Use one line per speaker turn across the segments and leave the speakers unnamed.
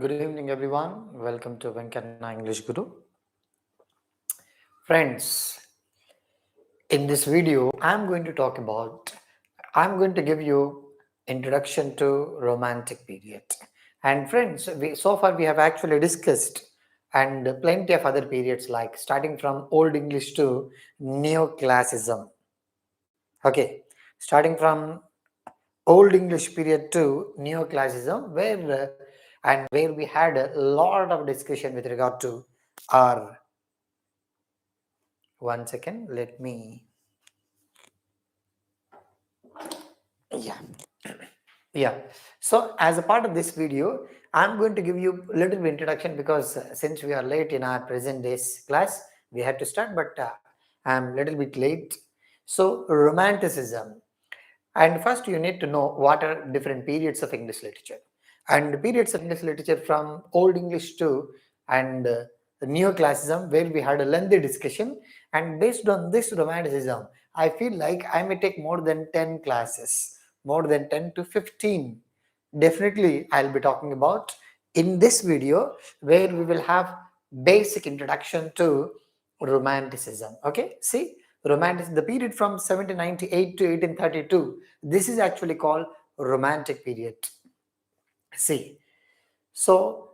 Good evening, everyone. Welcome to Venkanna Englishguru. Friends, in this video, I'm going to give you introduction to romantic period. And friends, so far we have actually discussed and plenty of other periods like starting from Old English to Neoclassicism. Okay, starting from Old English period to Neoclassicism, where we had a lot of discussion with regard to our. One second, let me. Yeah, yeah. So as a part of this video, I'm going to give you a little bit introduction because since we are late in our present day's class, we had to start, but I'm a little bit late. So romanticism. And first, you need to know what are different periods of English literature. And the periods of English literature from Old English to and Neoclassicism, where we had a lengthy discussion. And based on this Romanticism, I feel like I may take more than 10 classes, more than 10 to 15. Definitely, I'll be talking about in this video, where we will have basic introduction to Romanticism. Okay, see, Romantic, the period from 1798 to 1832, this is actually called Romantic period. See, so,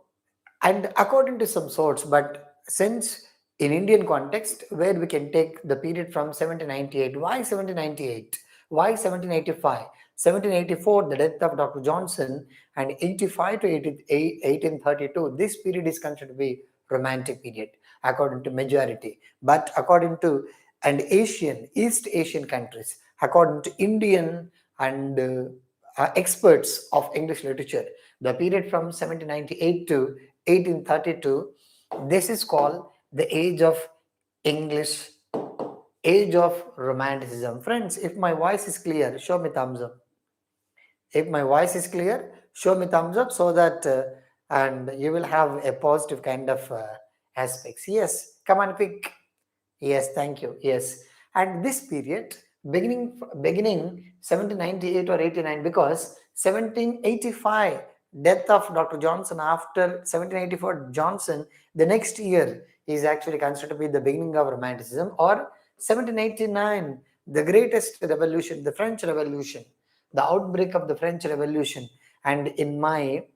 and according to some source, but since in Indian context, where we can take the period from 1798, why 1798? Why 1785? 1784, the death of Dr. Johnson, and 85 to 1832, this period is considered to be romantic period, according to majority. But according to and East Asian countries, according to Indian and experts of English literature, the period from 1798 to 1832, this is called the English age of romanticism. Friends, if my voice is clear, show me thumbs up. If my voice is clear, show me thumbs up so that and you will have a positive kind of aspects. Yes, come on, quick. Yes, thank you. Yes, and this period beginning 1798 or 89, because 1785 death of Dr. Johnson, after 1784 Johnson, the next year is actually considered to be the beginning of Romanticism, or 1789, the greatest revolution, the French Revolution, the outbreak of the French Revolution. And in my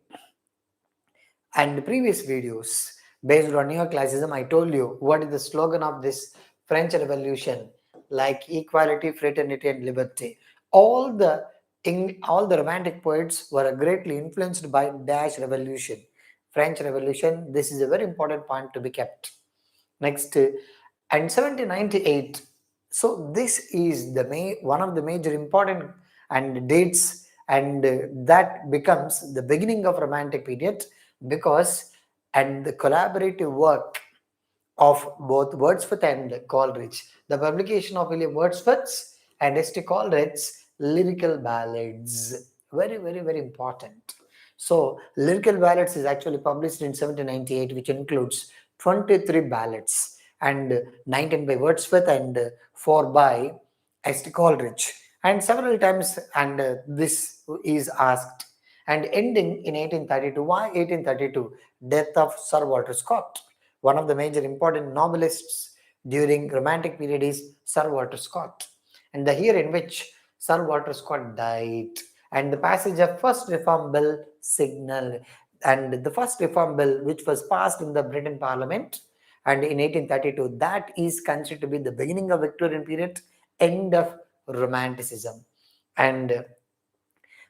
and previous videos based on neoclassicism, I told you what is the slogan of this French Revolution, like equality, fraternity, and liberty. All the all the romantic poets were greatly influenced by Dash Revolution, French Revolution. This is a very important point to be kept. Next, and 1798. So this is the one of the major important and dates, and that becomes the beginning of Romantic period, because and the collaborative work of both Wordsworth and Coleridge, the publication of William Wordsworth's and S.T. Coleridge's lyrical ballads, very important. So lyrical ballads is actually published in 1798, which includes 23 ballads, and 19 by Wordsworth and 4 by S.T. Coleridge, and several times, and this is asked, and ending in 1832. Why 1832? Death of Sir Walter Scott. One of the major important novelists during Romantic period is Sir Walter Scott, and the year in which Sir Walter Scott died, and the passage of first Reform Bill signal, and the first Reform Bill which was passed in the Britain Parliament, and in 1832, that is considered to be the beginning of Victorian period, end of Romanticism. And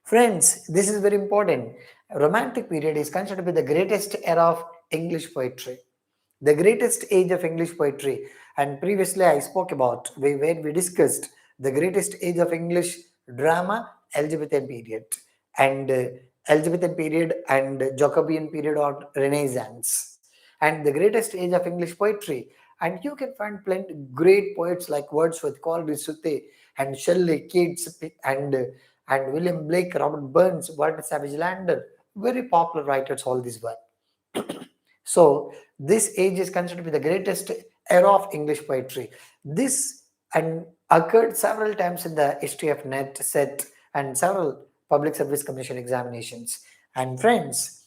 friends, this is very important. Romantic period is considered to be the greatest era of English poetry, the greatest age of English poetry. And previously I spoke about where we discussed the greatest age of English drama, Elizabethan period, and Elizabethan period and Jacobean period or Renaissance, and the greatest age of English poetry. And you can find plenty great poets like Wordsworth, Coleridge, Southey, and Shelley, Keats, and William Blake, Robert Burns, Walter Savage Landor, very popular writers, all these were. So this age is considered to be the greatest era of English poetry. This and occurred several times in the history of Net set and several public service commission examinations. And friends,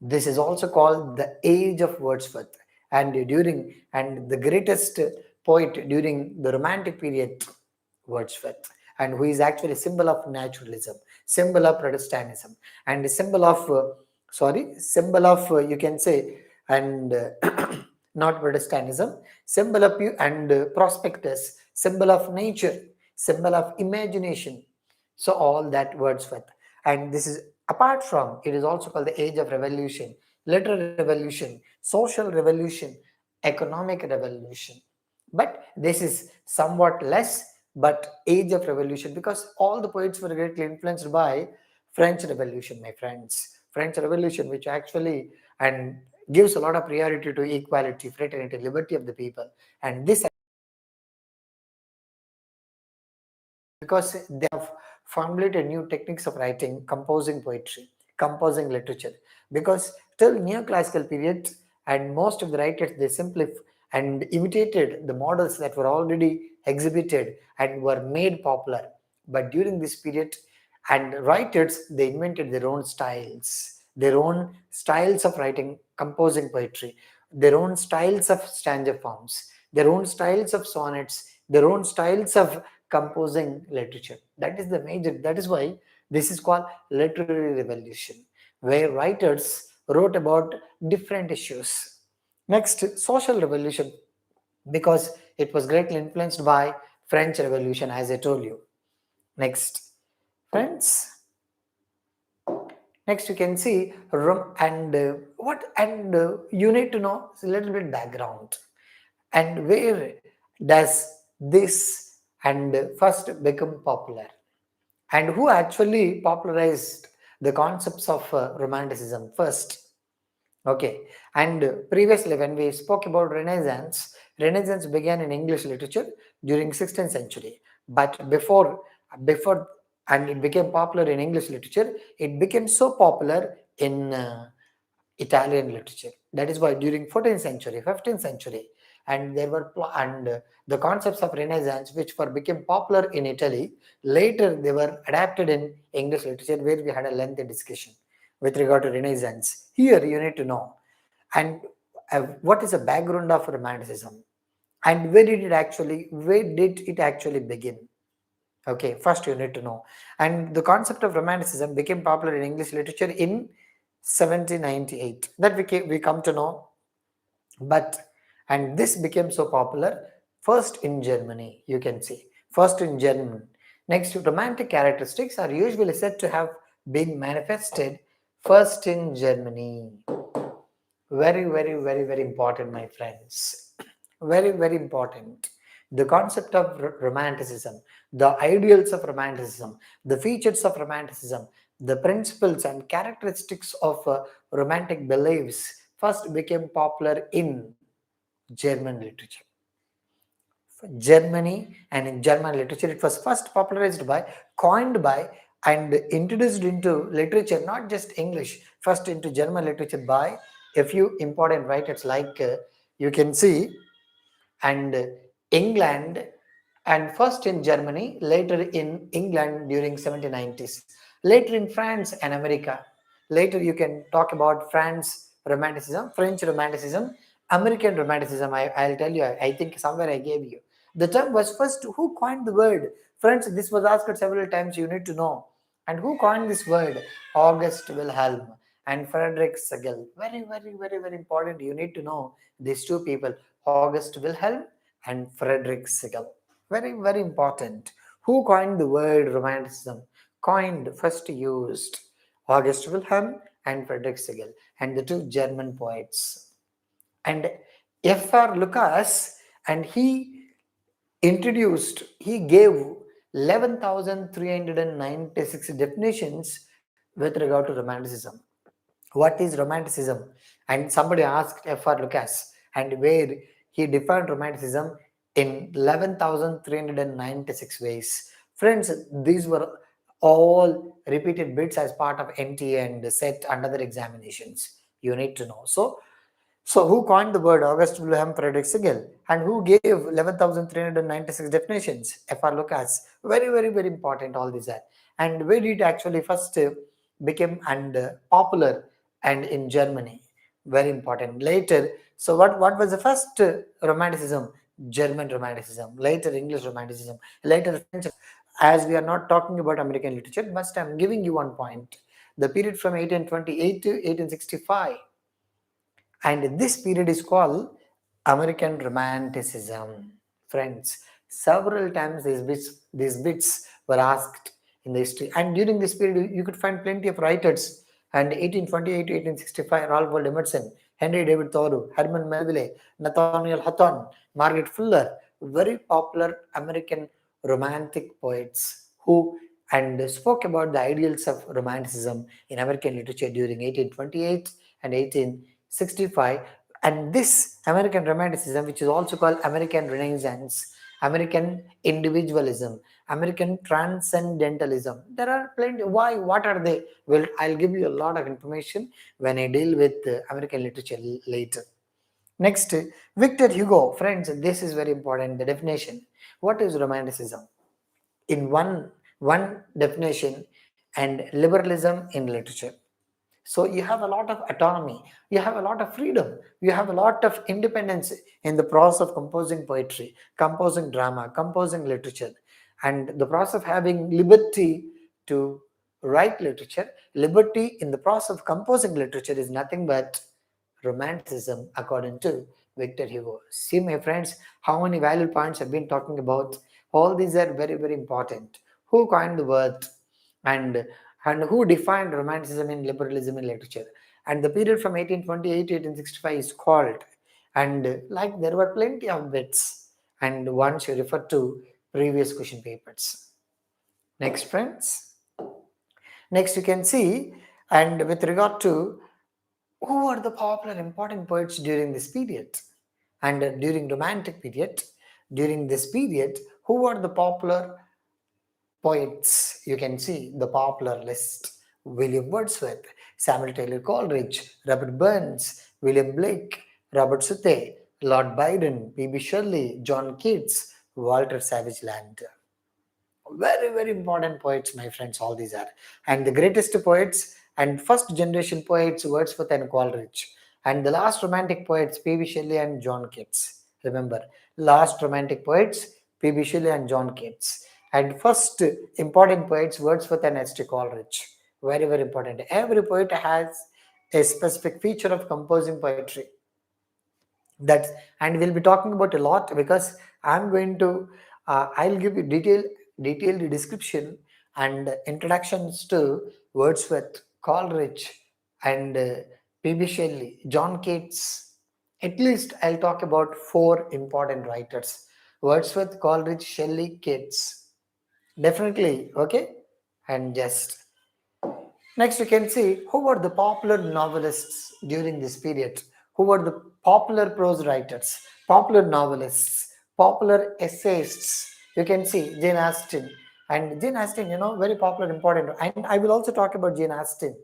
This is also called the age of Wordsworth, and the greatest poet during the Romantic period, Wordsworth, and who is actually symbol of naturalism, symbol of Protestantism, and symbol of symbol of you can say, and not Protestantism, symbol of prospectus, symbol of nature, symbol of imagination. So all that Wordsworth, and this is apart from it is also called the age of revolution, literary revolution, social revolution, economic revolution. But this is somewhat less, but age of revolution, because all the poets were greatly influenced by French Revolution, my friends. French Revolution, which actually and gives a lot of priority to equality, fraternity, liberty of the people. And this because they have formulated new techniques of writing, composing poetry, composing literature. Because till neoclassical period, and most of the writers they simply and imitated the models that were already exhibited and were made popular. But during this period, and writers they invented their own styles of writing, composing poetry, their own styles of stanza forms, their own styles of sonnets, their own styles of composing literature. That is the major, that is why this is called literary revolution, where writers wrote about different issues. Next, social revolution, because it was greatly influenced by French Revolution, as I told you. Next, friends. Next, you can see you need to know a little bit background, and where does this and first become popular, and who actually popularized the concepts of romanticism first. Okay, and previously when we spoke about Renaissance began in English literature during 16th century. But before and it became popular in English literature, it became so popular in Italian literature. That is why during 14th century, 15th century, and there were the concepts of Renaissance which were became popular in Italy. Later they were adapted in English literature, where we had a lengthy discussion with regard to Renaissance. Here you need to know, and what is the background of Romanticism, and where did it actually begin? Okay, first you need to know. And the concept of Romanticism became popular in English literature in 1798. That we come to know. But and this became so popular first in Germany, you can see. First in German. Next, romantic characteristics are usually said to have been manifested first in Germany. Very, very, very, very important, my friends. Very, very important. The concept of romanticism, the ideals of romanticism, the features of romanticism, the principles and characteristics of romantic beliefs first became popular in German literature. Germany, and in German literature, it was first popularized by, coined by, and introduced into literature, not just English, first into German literature by a few important writers like you can see, and England, and first in Germany, later in England during 1790s, later in France and America. Later you can talk about France Romanticism, French Romanticism, American Romanticism. I'll tell you, I think somewhere I gave you. The term was first, who coined the word? Friends, this was asked several times, you need to know. And who coined this word? August Wilhelm and Frederick Segel. Very, very, very, very important. You need to know these two people, August Wilhelm and Frederick Segel. Very, very important. Who coined the word Romanticism? Coined, first used, August Wilhelm and Frederick Segel, and the two German poets. And F.R. Lucas, and he gave 11,396 definitions with regard to Romanticism. What is Romanticism? And somebody asked F.R. Lucas, and where he defined Romanticism in 11,396 ways. Friends, these were all repeated bits as part of NTA and set under the examinations. You need to know. So who coined the word? August Wilhelm Friedrich Segel. And who gave 11,396 definitions? F.R. Lucas. Very, very, very important, all these are. And where did it actually first became and popular and in Germany. Very important. Later, so what was the first romanticism? German romanticism. Later English romanticism. Later French. As we are not talking about American literature, but I'm giving you one point. The period from 1828 to 1865, and this period is called American Romanticism. Friends, several times these bits were asked in the history, and during this period you could find plenty of writers. And 1828 to 1865, Ralph Waldo Emerson, Henry David Thoreau, Herman Melville, Nathaniel Hawthorne, Margaret Fuller, very popular American romantic poets who and spoke about the ideals of romanticism in American literature during 1828 and 1865. And this American romanticism, which is also called American Renaissance, American individualism, American transcendentalism, there are plenty. Why? What are they? Well, I'll give you a lot of information when I deal with American literature later. Next, Victor Hugo. Friends, this is very important. The definition. What is romanticism? In one definition, and liberalism in literature. So you have a lot of autonomy, you have a lot of freedom, you have a lot of independence in the process of composing poetry, composing drama, composing literature, and the process of having liberty to write literature. Liberty in the process of composing literature is nothing but romanticism, according to Victor Hugo. See, my friends, how many valuable points I've been talking about. All these are very, very important. Who coined the word, and who defined romanticism and liberalism in literature? And the period from 1828 to 1865 is called, and like there were plenty of bits, and once you refer to previous question papers. Next, friends. Next, you can see, and with regard to who are the popular important poets during this period, and during romantic period, during this period, who are the popular poets? You can see the popular list: William Wordsworth, Samuel Taylor Coleridge, Robert Burns, William Blake, Robert Southey, Lord Byron, P.B. Shelley, John Keats, Walter Savage Land. Very, very important poets, my friends, all these are. And the greatest poets and first generation poets, Wordsworth and Coleridge. And the last romantic poets, P.B. Shelley and John Keats. Remember, last romantic poets, P.B. Shelley and John Keats. And first important poets, Wordsworth and H.T. Coleridge. Very, very important. Every poet has a specific feature of composing poetry. That's, and we'll be talking about a lot, because I'm going to I'll give you detailed description and introductions to Wordsworth, Coleridge, and P.B. Shelley, John Keats. At least I'll talk about 4 important writers: Wordsworth, Coleridge, Shelley, Keats. Definitely, okay? And just next, you can see who were the popular novelists during this period, who were the popular prose writers, popular novelists, popular essayists. You can see Jane Austen. And Jane Austen, very popular, important. And I will also talk about Jane Austen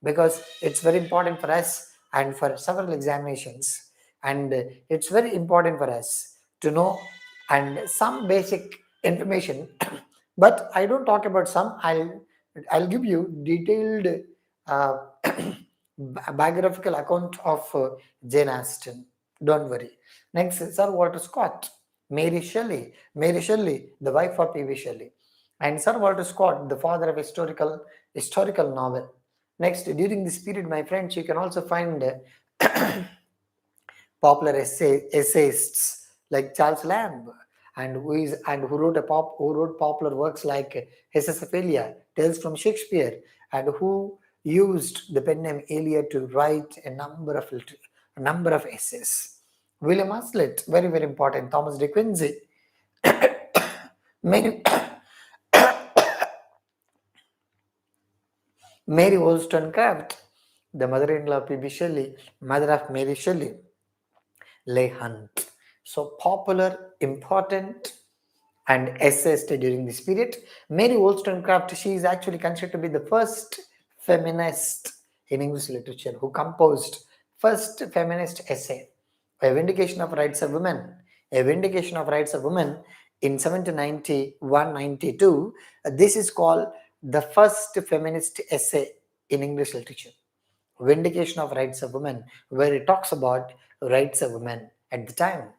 because it's very important for us and for several examinations. And it's very important for us to know and some basic information. But I don't talk about some. I'll give you detailed uh, biographical account of Jane Austen. Don't worry. Next, Sir Walter Scott, Mary Shelley. Mary Shelley, the wife of P.B. Shelley, and Sir Walter Scott, the father of historical novel. Next, during this period, my friends, you can also find popular essayists like Charles Lamb, and who wrote popular works like Hesophalia, Tales from Shakespeare, and who used the pen name Elia to write a number of essays. William Hazlitt, very, very important. Thomas De Quincey, Mary, Mary Wollstonecraft, the mother-in-law of P.B. Shelley, mother of Mary Shelley, Leigh Hunt. So popular, important, and essayist during this period. Mary Wollstonecraft, she is actually considered to be the first feminist in English literature who composed first feminist essay, A Vindication of Rights of Women. A Vindication of Rights of Women in 1791-92. This is called the first feminist essay in English literature. Vindication of Rights of Women, where it talks about rights of women at the time.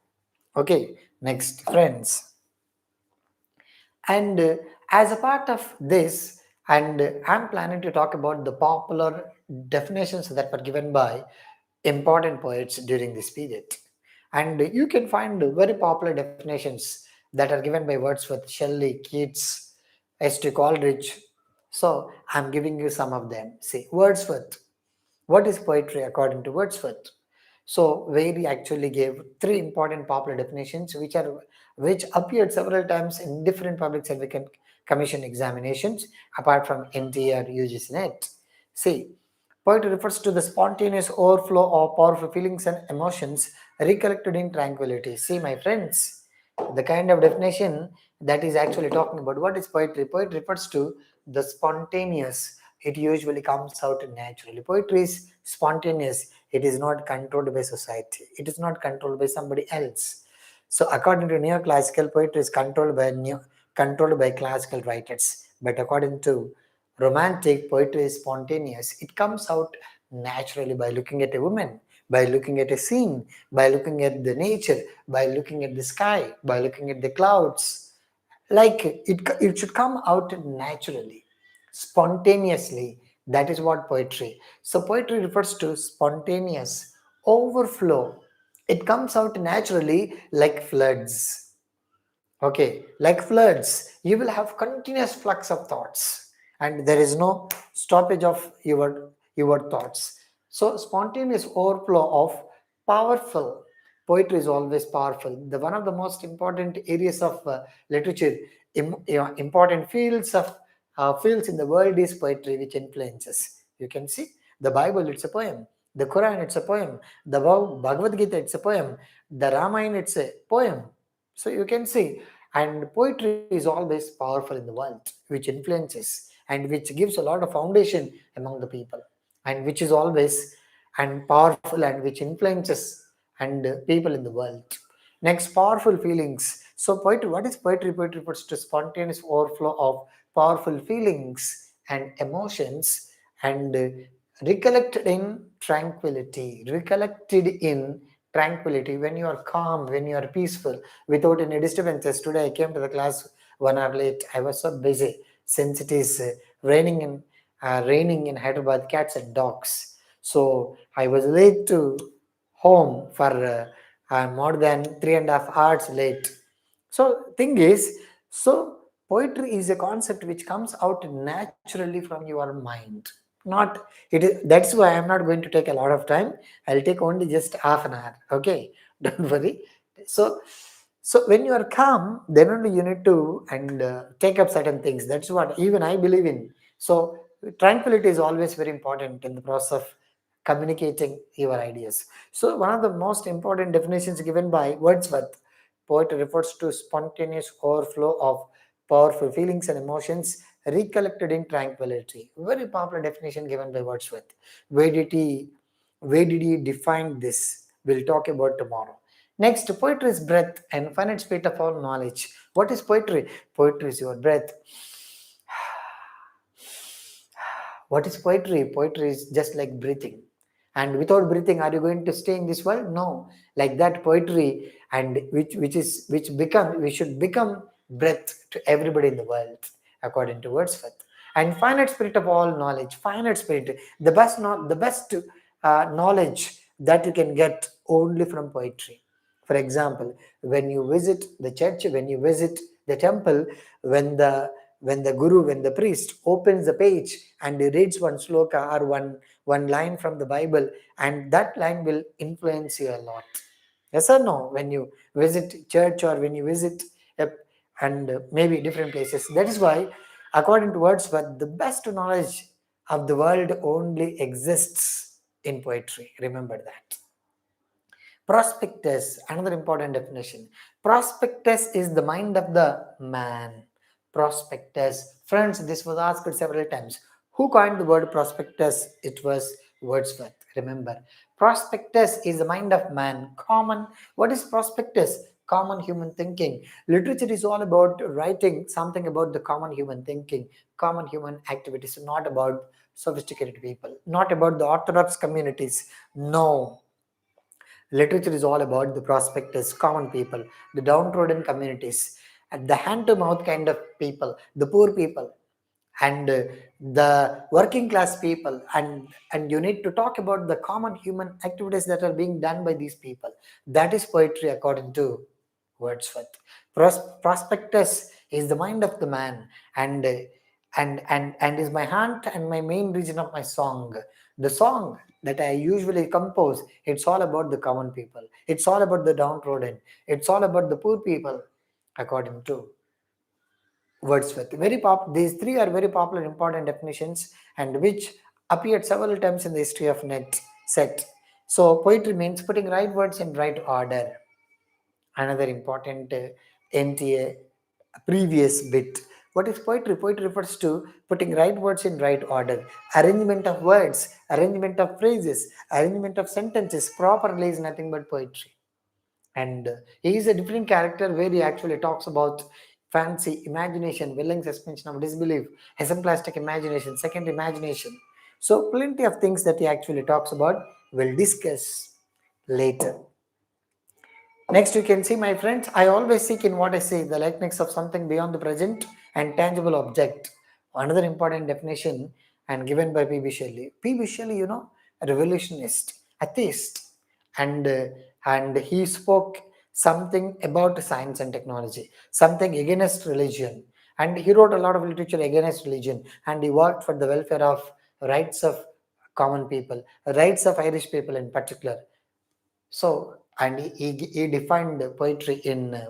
Okay, next, friends. And as a part of this, and I'm planning to talk about the popular definitions that were given by important poets during this period. And you can find very popular definitions that are given by Wordsworth, Shelley, Keats, S.T. Coleridge. So I'm giving you some of them. See, Wordsworth. What is poetry according to Wordsworth? So where he actually gave three important popular definitions which appeared several times in different public service commission examinations apart from NT or Ugc-Net. See, poetry refers to the spontaneous overflow of powerful feelings and emotions recollected in tranquility. See, my friends, the kind of definition that is actually talking about what is poetry. Poetry refers to the spontaneous. It usually comes out naturally. Poetry is spontaneous. It is not controlled by society. It is not controlled by somebody else. So according to neoclassical, poetry is controlled by classical writers. But according to romantic, poetry is spontaneous. It comes out naturally by looking at a woman, by looking at a scene, by looking at the nature, by looking at the sky, by looking at the clouds. Like it should come out naturally, spontaneously. That is what poetry. So poetry refers to spontaneous overflow. It comes out naturally like floods. Okay, like floods, you will have continuous flux of thoughts, and there is no stoppage of your thoughts. So spontaneous overflow of powerful. Poetry is always powerful. The one of the most important areas of literature, important fields in the world is poetry, which influences. You can see the Bible, it's a poem. The Quran, it's a poem. The Bhagavad Gita, it's a poem. The Ramayana, it's a poem. So you can see, and poetry is always powerful in the world, which influences and which gives a lot of foundation among the people, and which is always and powerful and which influences and people in the world. Next, powerful feelings. So poetry, what is poetry? Poetry refers to spontaneous overflow of powerful feelings and emotions, and recollected in tranquility, when you are calm, when you are peaceful, without any disturbances. Today I came to the class 1 hour late. I was so busy since it is raining in Hyderabad, cats and dogs. So I was late to home for more than 3.5 hours late. So thing is, so poetry is a concept which comes out naturally from your mind. Not it is. That's why I'm not going to take a lot of time. I'll take only just half an hour. Okay, don't worry. So so when you are calm, then only you need to and take up certain things. That's what even I believe in. So tranquility is always very important in the process of communicating your ideas. So one of the most important definitions given by Wordsworth, poetry refers to spontaneous overflow of powerful feelings and emotions recollected in tranquility. Very popular definition given by Wordsworth. Where did he where did he define this? We'll talk about tomorrow. Next, poetry is breath and finite spirit of all knowledge. What is poetry? Poetry is your breath. What is poetry? Poetry is just like breathing. And without breathing, are you going to stay in this world? No. Like that, poetry, and we should become breath to everybody in the world, according to Wordsworth. And finite spirit of all knowledge. Finite spirit, the best knowledge that you can get only from poetry. For example, when you visit the church, when you visit the temple, when the priest opens the page and he reads one sloka or one line from the Bible, and that line will influence you a lot. Yes or no? When you visit church or when you visit a, and maybe different places. That is why, according to Wordsworth, the best knowledge of the world only exists in poetry. Remember that. Prospectus, another important definition. Prospectus is the mind of the man. Prospectus. Friends, this was asked several times. Who coined the word prospectus? It was Wordsworth. Remember, prospectus is the mind of man. Common. What is prospectus? Common human thinking. Literature is all about writing something about the common human thinking, common human activities, not about sophisticated people, not about the orthodox communities. No, literature is all about the prospectors, common people, the downtrodden communities, and the hand to mouth kind of people, the poor people, and the working class people, and you need to talk about the common human activities that are being done by these people. That is poetry according to Wordsworth. Prospectus is the mind of the man, and and is my heart and my main reason of my song. The song that I usually compose, it's all about the common people. It's all about the downtrodden. It's all about the poor people, according to Wordsworth. These three are very popular, important definitions, and which appeared several times in the history of net set. So poetry means putting right words in right order. Another important NTA previous bit. What is poetry? Poetry refers to putting right words in right order. Arrangement of words, arrangement of phrases, arrangement of sentences properly is nothing but poetry. And he is a different character where he actually talks about fancy, imagination, willing suspension of disbelief, exemplastic imagination, second imagination. So plenty of things that he actually talks about. We'll discuss later. Next, you can see, my friends, I always seek in what I say the likeness of something beyond the present and tangible object. Another important definition and given by P.B. Shelley. P.B. Shelley, a revolutionist, atheist, and he spoke something about science and technology, something against religion, and he wrote a lot of literature against religion, and he worked for the welfare of rights of common people, rights of Irish people in particular. So, and he defined poetry in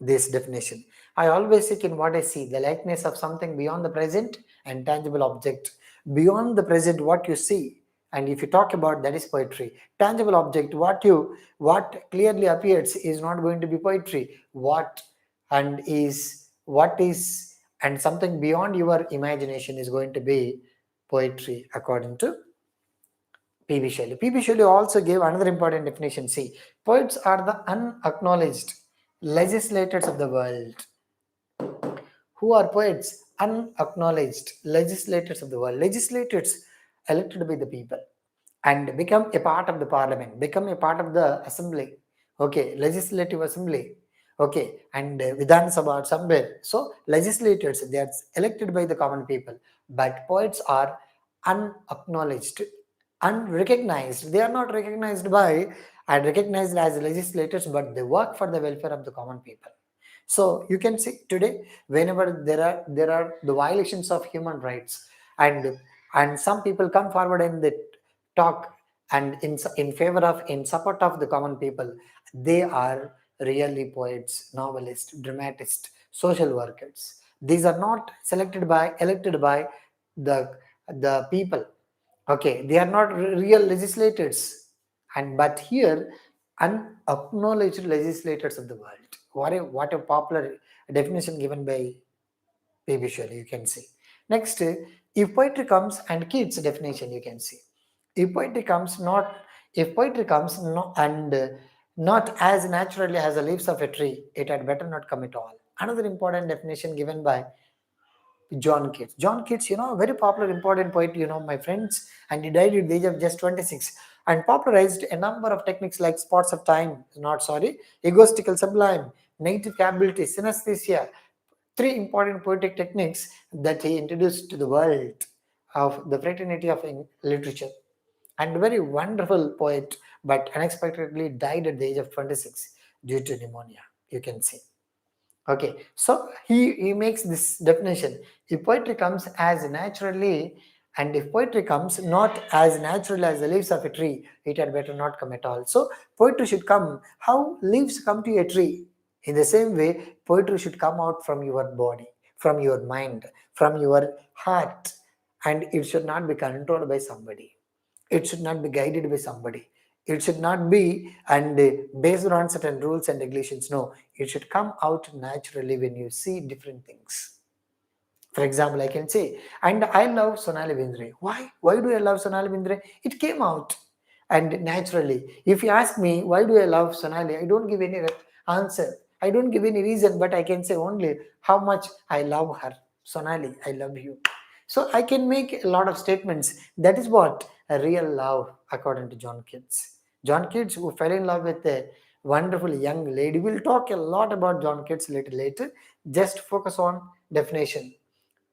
this definition. I always seek in what I see the likeness of something beyond the present and tangible object. Beyond the present, what you see, and if you talk about that is poetry. Tangible object, what clearly appears is not going to be poetry. What is and something beyond your imagination is going to be poetry according to P.B. Shelley. P.B. Shelley also gave another important definition. See, poets are the unacknowledged legislators of the world. Who are poets? Unacknowledged legislators of the world. Legislators elected by the people and become a part of the parliament, become a part of the assembly. Okay, legislative assembly. Okay, and Vidhan Sabha somewhere. So, legislators, they are elected by the common people, but poets are unacknowledged, unrecognized. They are not recognized by and recognized as legislators, but they work for the welfare of the common people. So you can see today, whenever there are the violations of human rights, and some people come forward and they talk and in favor of, in support of the common people, they are really poets, novelists, dramatists, social workers. These are not elected by the people. Okay, they are not real legislators, and but here unacknowledged legislators of the world. What a popular definition given by P.B. Shelley, you can see. Next, if poetry comes and kids definition, you can see. If poetry comes not if poetry comes not and not as naturally as the leaves of a tree, it had better not come at all. Another important definition given by John Keats. John Keats, very popular, important poet, my friends, and he died at the age of just 26 and popularized a number of techniques like spots of time, egoistical sublime, negative capability, synesthesia, three important poetic techniques that he introduced to the world of the fraternity of literature. And very wonderful poet, but unexpectedly died at the age of 26 due to pneumonia, you can see. Okay, so he makes this definition. If poetry comes as naturally, and if poetry comes not as naturally as the leaves of a tree, it had better not come at all. So poetry should come how leaves come to a tree. In the same way, poetry should come out from your body, from your mind, from your heart, and it should not be controlled by somebody. It should not be guided by somebody. It should not be and based on certain rules and regulations. No, it should come out naturally when you see different things. For example, I can say, and I love Sonali Bindre. Why? Why do I love Sonali Bindre? It came out and naturally. If you ask me, why do I love Sonali? I don't give any answer. I don't give any reason, but I can say only how much I love her. Sonali, I love you. So I can make a lot of statements. That is what a real love according to John Keats. John Keats, who fell in love with a wonderful young lady. We'll talk a lot about John Keats later. Just focus on definition.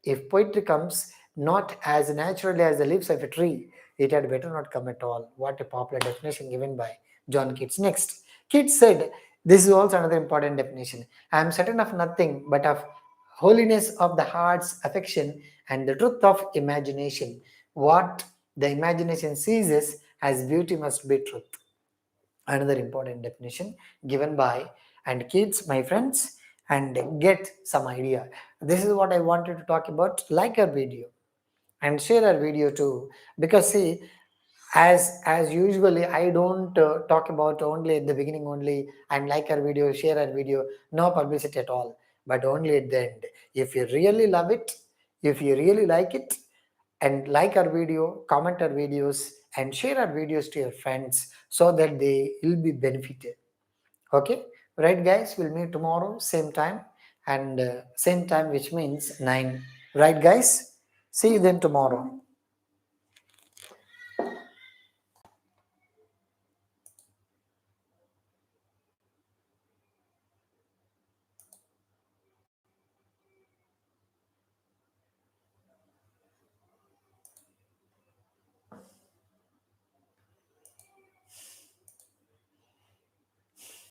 If poetry comes not as naturally as the leaves of a tree, it had better not come at all. What a popular definition given by John Keats. Next, Keats said, this is also another important definition. I am certain of nothing but of holiness of the heart's affection and the truth of imagination. What the imagination seizes as beauty must be truth. Another important definition given by and Keats, my friends, and get some idea. This is what I wanted to talk about. Like our video and share our video too, because see, as usually I don't talk about only at the beginning only and like our video, share our video, no publicity at all, but only at the end. If you really love it, if you really like it, and like our video, comment our videos, and share our videos to your friends so that they will be benefited. Okay, right guys, we'll meet tomorrow same time, and same time, which means 9, right guys? See you then tomorrow.